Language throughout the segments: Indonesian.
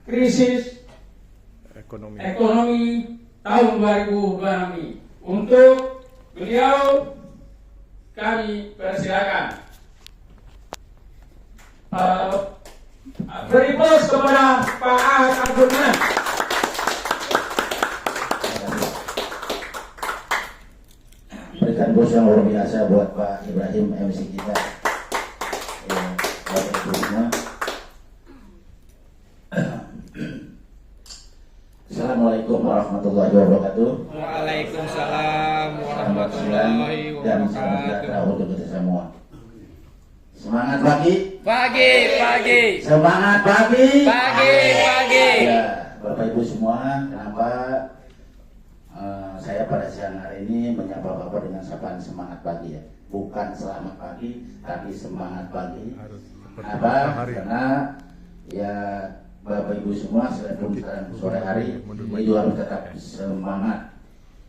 krisis ekonomi tahun 2026 ini. Untuk beliau kami persilakan. Beri plus kepada Pak Ahad Abdurrahman. Berikan bos yang luar biasa buat Pak Ibrahim MC kita. Bapak Ibu semua. Assalamualaikum warahmatullahi wabarakatuh. Waalaikumsalam warahmatullahi dan selamat wabarakatuh. sejahtera untuk kita semua. Semangat pagi. Pagi. Semangat pagi. Pagi. Ya, Bapak Ibu semua, kenapa saya pada siang hari ini menyapa Bapak dengan sapaan semangat pagi ya? Bukan selamat pagi, tapi semangat pagi. Kenapa? Karena ya Bapak Ibu semua sekalipun sekarang sore hari itu harus tetap semangat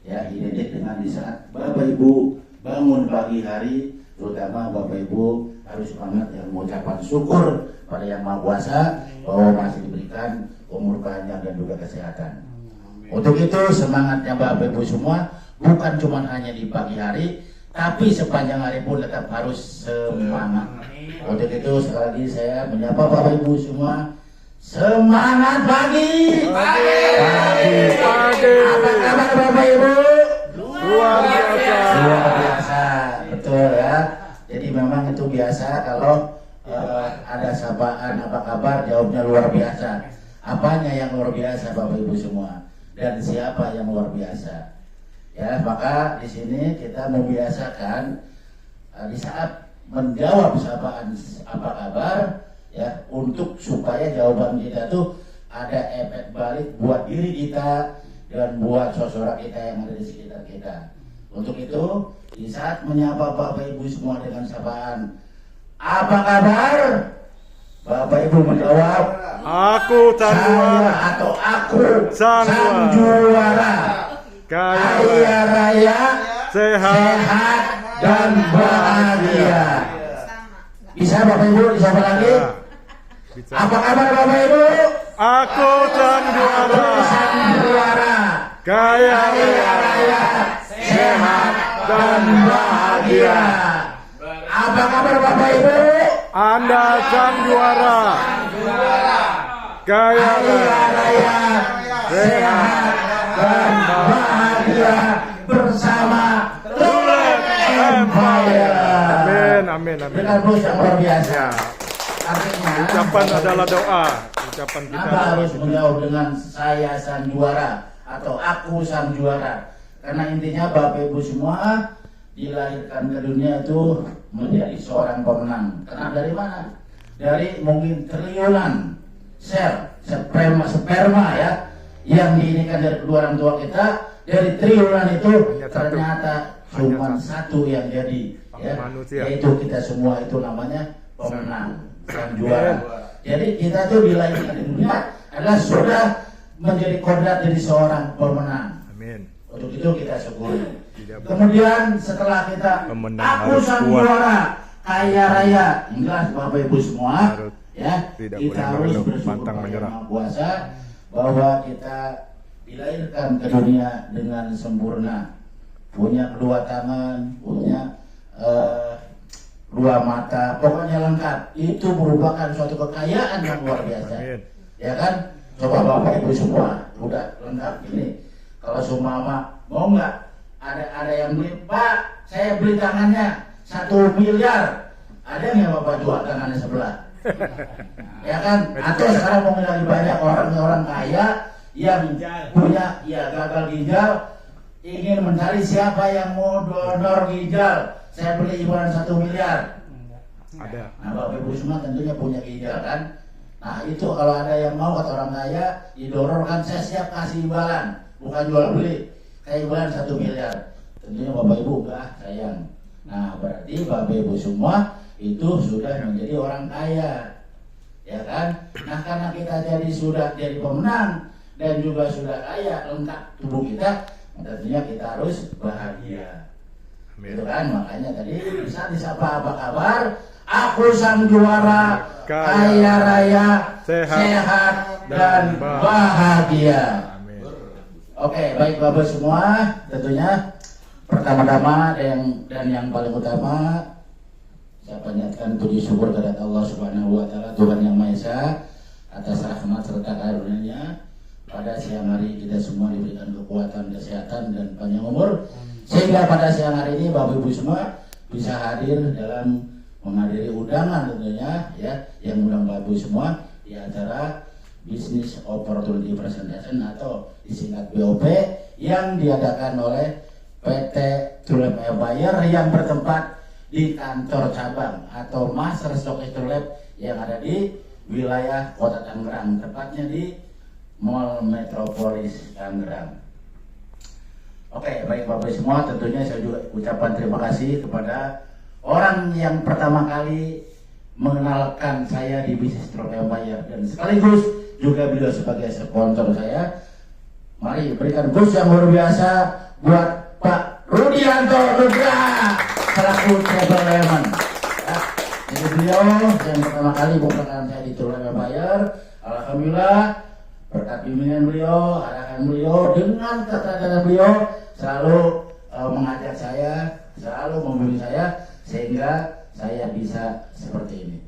ya, identik dengan di saat Bapak Ibu bangun pagi hari, terutama Bapak Ibu harus semangat yang mengucapkan syukur pada Yang Maha Kuasa bahwa masih diberikan umur panjang dan juga kesehatan. Untuk itu semangatnya Bapak Ibu semua bukan cuma hanya di pagi hari, tapi sepanjang hari pun tetap harus semangat. Untuk itu sekali lagi saya menyapa Bapak Ibu semua. Semangat pagi. Apa kabar Bapak Ibu? Luar Biasa, betul ya. Jadi memang itu biasa kalau ada sapaan apa kabar, jawabnya luar biasa. Apanya yang luar biasa Bapak Ibu semua? Dan siapa yang luar biasa? Ya, maka di sini kita membiasakan di saat menjawab sapaan apa kabar ya, untuk supaya jawaban kita tuh ada efek balik buat diri kita dan buat saudara kita yang ada di sekitar kita. Untuk itu, di saat menyapa Bapak Ibu semua dengan sapaan apa kabar, Bapak Ibu menjawab, aku sang juara atau aku sang juara, kaya raya, sehat dan bahagia. Bisa Bapak Ibu disapa lagi? Apa kabar Bapak Ibu? aku sang juara Kaya kaya raya, sehat dan bahagia. Apa kabar Bapak Ibu? Anda sang juara kaya Raya, sehat dan bahagia bersama Tulen Empire. amin Dengan bos yang luar biasa. Artinya, ucapan adalah doa, ucapan kita kenapa harus menjawab dengan saya sang juara atau aku sang juara? Karena intinya Bapak Ibu semua dilahirkan ke dunia itu menjadi seorang pemenang. Karena dari mana? Dari mungkin triliunan sel sperma ya yang diinikan dari kedua orang tua kita. Dari triliunan itu ternyata cuma satu yang jadi ya, manusia. yaitu kita semua itu namanya pemenang, sang juara. Jadi kita tuh dilahirkan di dunia adalah sudah menjadi kodrat jadi seorang pemenang. amin. Untuk itu kita syukuri. Kemudian setelah kita Pemenang aku harus sang kuat. juara kaya raya, jelas Bapak Ibu semua Harus ya, tidak kita boleh harus mengeluh, bersyukur pantang pada menyerah. Yang Maha Kuasa bahwa kita dilahirkan ke dunia dengan sempurna, punya kedua tangan, punya dua mata, pokoknya lengkap. Itu merupakan suatu kekayaan yang luar biasa. Amin. Ya kan? Coba Bapak Ibu semua udah lengkap ini. Kalau sumama mau nggak? Ada yang beli, Pak, saya beli tangannya 1 miliar. Ada nggak Bapak jual tangannya sebelah? Ya kan? Atau sekarang mau lagi banyak orang kaya yang punya ya gagal ginjal, ingin mencari siapa yang mau donor ginjal. Saya beli imbalan 1 miliar. Ada. Nah Bapak Ibu semua tentunya punya ginjal kan. Nah itu kalau ada yang mau kata orang kaya didorongkan, saya siap kasih imbalan, bukan jual beli. Kayak imbalan 1 miliar. Tentunya Bapak Ibu enggak sayang. Nah berarti Bapak Ibu semua itu sudah menjadi orang kaya, ya kan? Nah karena kita sudah jadi pemenang dan juga sudah kaya lengkap tubuh kita, tentunya kita harus bahagia. Amin. Gitu kan, makanya tadi bisa disapa apa kabar? Aku sang juara, kaya raya, Sehat. sehat dan bahagia. Amin. Oke, baik Bapak semua, tentunya pertama-tama dan yang paling utama saya panjatkan puji syukur kepada Allah Subhanahu wa taala, Tuhan yang Maha Esa, atas rahmat serta karunia-Nya. Pada siang hari kita semua diberikan kekuatan, kesehatan dan panjang umur, sehingga pada siang hari ini Bapak Ibu semua bisa hadir dalam menghadiri undangan tentunya ya, yang undang Bapak Ibu semua di acara Business Opportunity Presentation atau disingkat BOP yang diadakan oleh PT Tulip Empire yang bertempat di kantor cabang atau Master Stock Exchange yang ada di wilayah Kota Tangerang, tepatnya di Mall Metropolis Tangerang. Oke, baik Bapak semua, tentunya saya juga ucapkan terima kasih kepada orang yang pertama kali mengenalkan saya di Business Tulip Empire dan sekaligus juga beliau sebagai sponsor saya. Mari berikan bus yang luar biasa buat Pak Rudianto Nugra selaku Travel Lemon. Ya, jadi beliau yang pertama kali memperkenalkan saya di Tulip Empire. Alhamdulillah berkat bimbingan beliau, arahan beliau, dengan keterangan beliau selalu mengajak saya, selalu membimbing saya sehingga saya bisa seperti ini.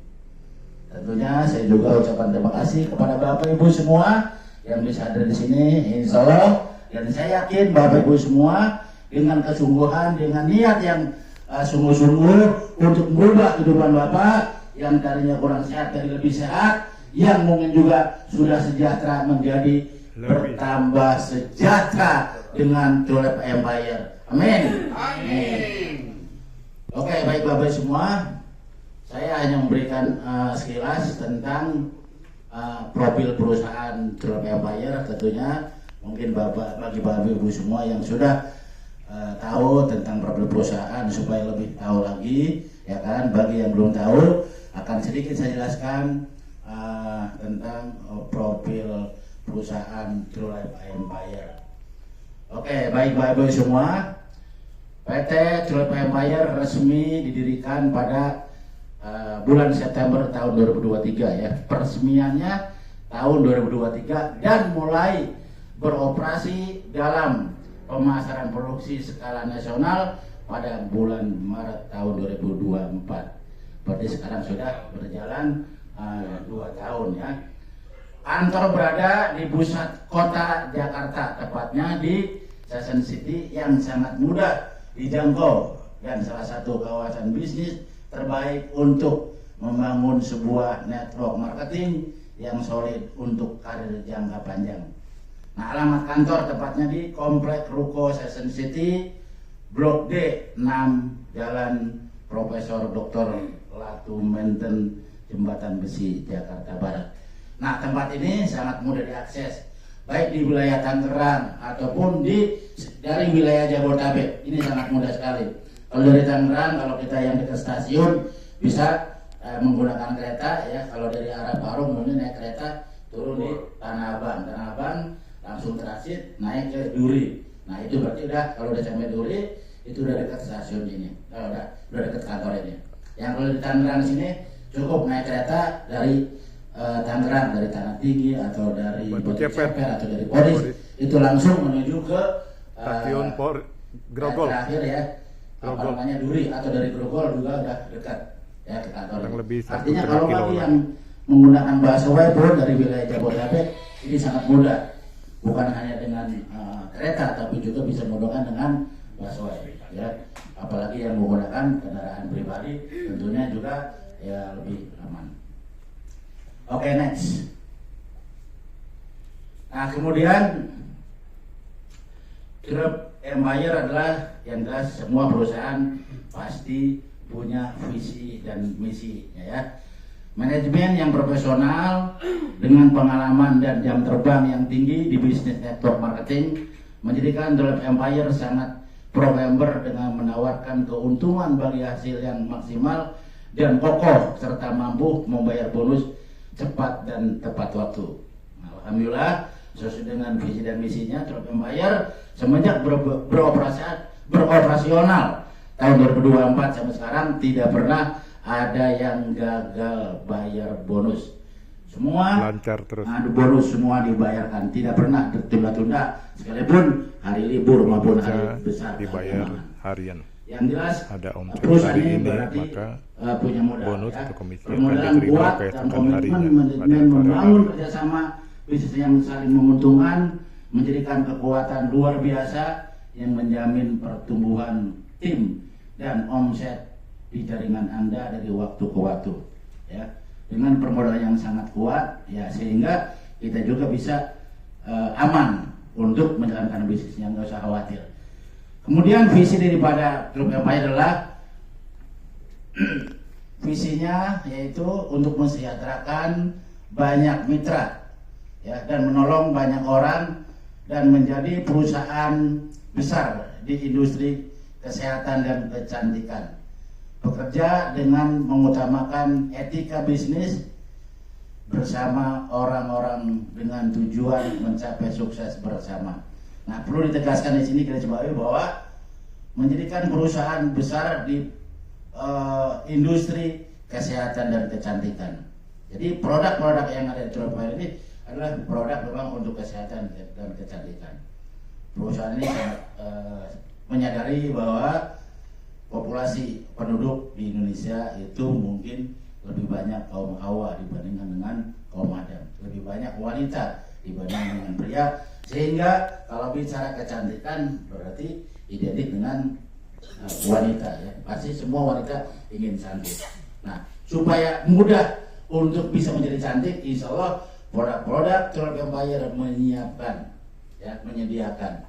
Tentunya saya juga ucapkan terima kasih kepada Bapak Ibu semua yang bisa hadir di sini, insya Allah. Dan saya yakin Bapak Ibu semua dengan kesungguhan, dengan niat yang sungguh-sungguh untuk merubah kehidupan Bapak yang tadinya kurang sehat jadi lebih sehat, yang mungkin juga sudah sejahtera menjadi bertambah sejahtera dengan Tulip Empire. Amin. Amin. Oke, baik Bapak semua, saya hanya memberikan sekilas tentang profil perusahaan Tulip Empire. Tentunya mungkin bagi Bapak Ibu semua yang sudah tahu tentang profil perusahaan supaya lebih tahu lagi, ya kan? Bagi yang belum tahu, akan sedikit saya jelaskan tentang profil perusahaan Tulip Empire. Oke, baik Bapak Ibu semua, PT Tulip Empire resmi didirikan pada bulan September tahun 2023 ya. Peresmiannya tahun 2023 dan mulai beroperasi dalam pemasaran produksi skala nasional pada bulan Maret tahun 2024. Berarti sekarang sudah berjalan 2 tahun ya. Kantor berada di pusat kota Jakarta, tepatnya di Season City yang sangat mudah dijangkau dan salah satu kawasan bisnis terbaik untuk membangun sebuah network marketing yang solid untuk karir jangka panjang. Nah, alamat kantor tepatnya di Komplek Ruko Season City, Blok D 6, Jalan Profesor Dr. Latu Menten, Jembatan Besi, Jakarta Barat. Nah, tempat ini sangat mudah diakses, baik di wilayah Tangerang ataupun dari wilayah Jabodetabek. Ini sangat mudah sekali. Kalau dari Tangerang, kalau kita yang dekat stasiun bisa menggunakan kereta ya. Kalau dari arah Parung mungkin naik kereta turun di Tanah Abang. Tanah Abang langsung transit naik ke Duri. Nah, itu berarti kalau udah sampai Duri itu udah dekat stasiun ini. Udah dekat kantor ini. Yang kalau di Tangerang sini cukup naik kereta dari Tangerang, dari Tanah Tinggi atau dari Batu Ceper atau dari Polis, itu langsung menuju ke stasiun Grogol terakhir ya, apa namanya Duri, atau dari Grogol juga udah dekat ya ke kantor. Artinya kalau bagi yang menggunakan busway pun dari wilayah Jabodetabek ini sangat mudah, bukan hanya dengan kereta tapi juga bisa menggunakan dengan busway ya. Apalagi yang menggunakan kendaraan pribadi tentunya juga ya lebih aman. Oke, next. Nah, kemudian Tulip Empire adalah yang jelas semua perusahaan pasti punya visi dan misi ya. Manajemen yang profesional dengan pengalaman dan jam terbang yang tinggi di bisnis network marketing menjadikan Tulip Empire sangat pro-member dengan menawarkan keuntungan bagi hasil yang maksimal dan kokoh serta mampu membayar bonus cepat dan tepat waktu. Alhamdulillah, sesuai dengan visi dan misinya, Tulip Empire semenjak beroperasional tahun 2024 sampai sekarang tidak pernah ada yang gagal bayar bonus. semua Lancar terus. bonus semua dibayarkan, tidak pernah tertunda-tunda sekalipun hari libur maupun hari besar dibayar keagamaan. harian. Yang jelas Ada omset perusahaan hari ini ini, berarti maka punya modal, bonus ya. atau komisi akan Permodalan diterima kuat dan keesokan komitmen harinya pada membangun hari. kerjasama bisnis yang saling menguntungkan, menjadikan kekuatan luar biasa yang menjamin pertumbuhan tim dan omset di jaringan Anda dari waktu ke waktu, ya. Dengan permodalan yang sangat kuat, ya, sehingga kita juga bisa aman untuk menjalankan bisnisnya, nggak usah khawatir. Kemudian visi daripada Grup Empire adalah visinya yaitu untuk mensejahterakan banyak mitra, ya, dan menolong banyak orang dan menjadi perusahaan besar di industri kesehatan dan kecantikan. Bekerja dengan mengutamakan etika bisnis bersama orang-orang dengan tujuan mencapai sukses bersama. Nah, perlu ditegaskan di sini kita coba bahwa menjadikan perusahaan besar di industri kesehatan dan kecantikan. Jadi produk-produk yang ada di Surabaya ini adalah produk memang untuk kesehatan dan kecantikan. Perusahaan ini sangat menyadari bahwa populasi penduduk di Indonesia itu mungkin lebih banyak kaum Hawa dibandingkan dengan kaum Adam, lebih banyak wanita dibandingkan dengan pria, sehingga kalau bicara kecantikan berarti identik dengan wanita, ya. Pasti semua wanita ingin cantik. Nah, supaya mudah untuk bisa menjadi cantik, insya Allah produk-produk Tulip Empire menyiapkan, ya, menyediakan.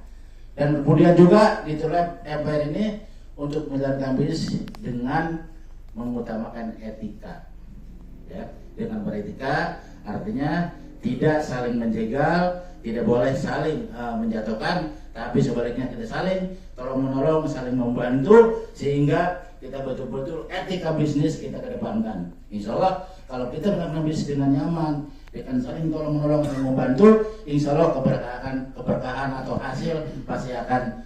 Dan kemudian juga di Tulip Empire ini untuk menjalankan bisnis dengan mengutamakan etika, ya. Dengan beretika artinya tidak saling menjegal, tidak boleh saling menjatuhkan, tapi sebaliknya kita saling tolong menolong, saling membantu, sehingga kita betul-betul etika bisnis kita kedepankan. Insya Allah kalau kita melakukan bisnis dengan nyaman, dengan saling tolong menolong dan membantu, insya Allah keberkahan atau hasil pasti akan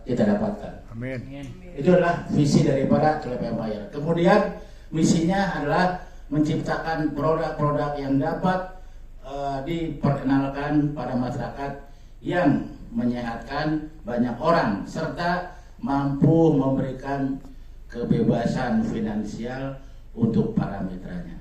kita dapatkan. Amin. Itu adalah visi daripada Tulip Empire. Kemudian misinya adalah menciptakan produk-produk yang dapat diperkenalkan pada masyarakat yang menyehatkan banyak orang serta mampu memberikan kebebasan finansial untuk para mitranya.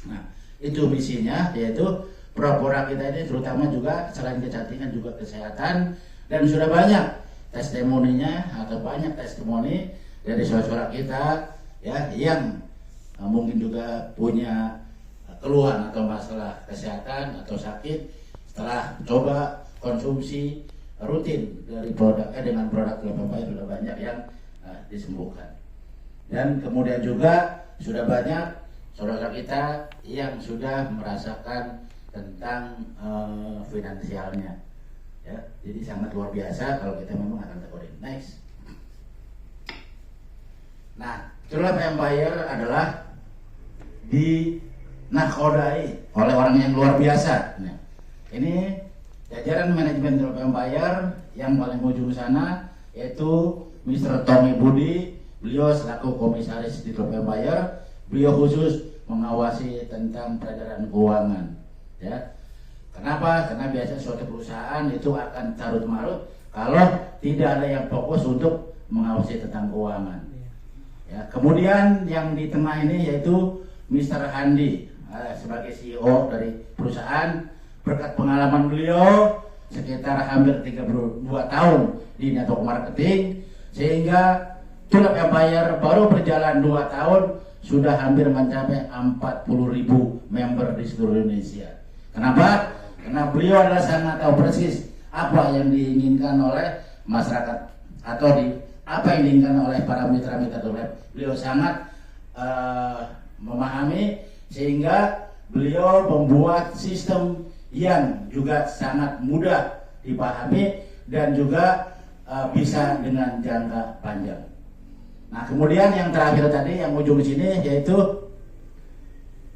Nah, itu misinya, yaitu produk-produk kita ini terutama juga selain kecantikan juga kesehatan, dan sudah banyak testimoninya atau banyak testimoni dari saudara kita, ya, yang mungkin juga punya keluhan atau masalah kesehatan atau sakit, setelah coba konsumsi rutin dari dengan produk Tulip Empire sudah banyak yang disembuhkan. Dan kemudian juga sudah banyak saudara kita yang sudah merasakan tentang finansialnya, ya. Jadi sangat luar biasa kalau kita memang akan tekunin. Next. Nah, Tulip Empire adalah dinakodai oleh orang yang luar biasa. Nah, ini jajaran manajemen Tulip Empire yang paling ujung sana yaitu Mr. Tommy Budi. Beliau selaku komisaris di Tulip Empire, beliau khusus mengawasi tentang peredaran keuangan, ya. Kenapa? Karena biasanya suatu perusahaan itu akan carut marut kalau tidak ada yang fokus untuk mengawasi tentang keuangan, ya. Kemudian yang di tengah ini yaitu Mr. Handi sebagai CEO dari perusahaan. Berkat pengalaman beliau sekitar hampir 32 tahun di network marketing, sehingga Tulip Empire baru berjalan 2 tahun sudah hampir mencapai 40.000 member di seluruh Indonesia. Kenapa? Karena beliau adalah sangat tahu persis apa yang diinginkan oleh masyarakat atau apa yang diinginkan oleh para mitra-mitra Tulip. Beliau sangat memahami, sehingga beliau membuat sistem yang juga sangat mudah dipahami dan juga bisa dengan jangka panjang. Nah, kemudian yang terakhir tadi yang ujung sini yaitu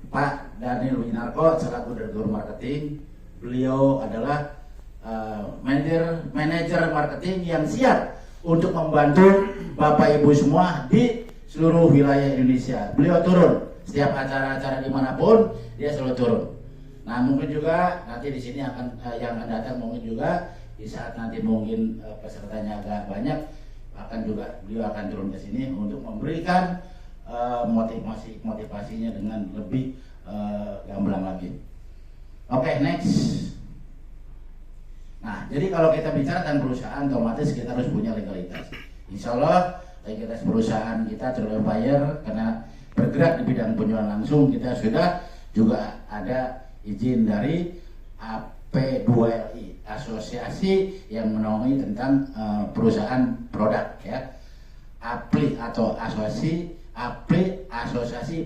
Pak Daniel Winarko selaku Direktur Marketing. Beliau adalah manajer marketing yang siap untuk membantu Bapak Ibu semua di seluruh wilayah Indonesia. Beliau turun Setiap acara-acara dimanapun dia selalu turun. Nah mungkin juga nanti di sini akan yang akan datang mungkin juga di saat nanti mungkin pesertanya agak banyak beliau akan turun ke sini untuk memberikan motivasinya dengan lebih gamblang lagi. Oke, next. Nah, jadi kalau kita bicara tentang perusahaan, otomatis kita harus punya legalitas. Insya Allah legalitas perusahaan kita True Empire karena bergerak di bidang penjualan langsung, kita sudah juga ada izin dari AP2LI, asosiasi yang menaungi tentang perusahaan produk ya. APLI atau asosiasi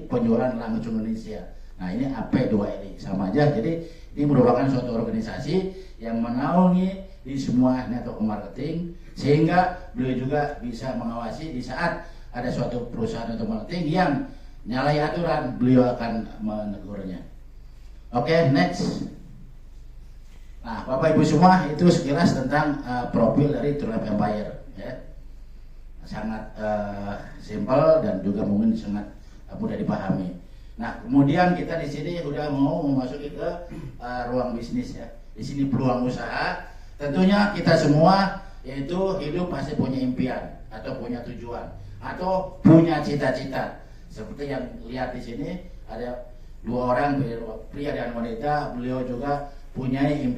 penjualan langsung Indonesia. Nah ini AP2LI sama aja, jadi ini merupakan suatu organisasi yang menaungi di semua network marketing, sehingga beliau juga bisa mengawasi di saat ada suatu perusahaan atau marketing yang nyalai aturan, beliau akan menegurnya. Oke, next. Nah, Bapak Ibu semua, itu sekilas tentang profil dari True Empire ya. Sangat simpel dan juga mungkin sangat mudah dipahami. Nah, kemudian kita di sini sudah mau memasuki ke ruang bisnis ya. Di sini peluang usaha. Tentunya kita semua yaitu hidup pasti punya impian atau punya tujuan atau punya cita-cita. Seperti yang lihat di sini ada dua orang, pria dan wanita, beliau juga punya impian.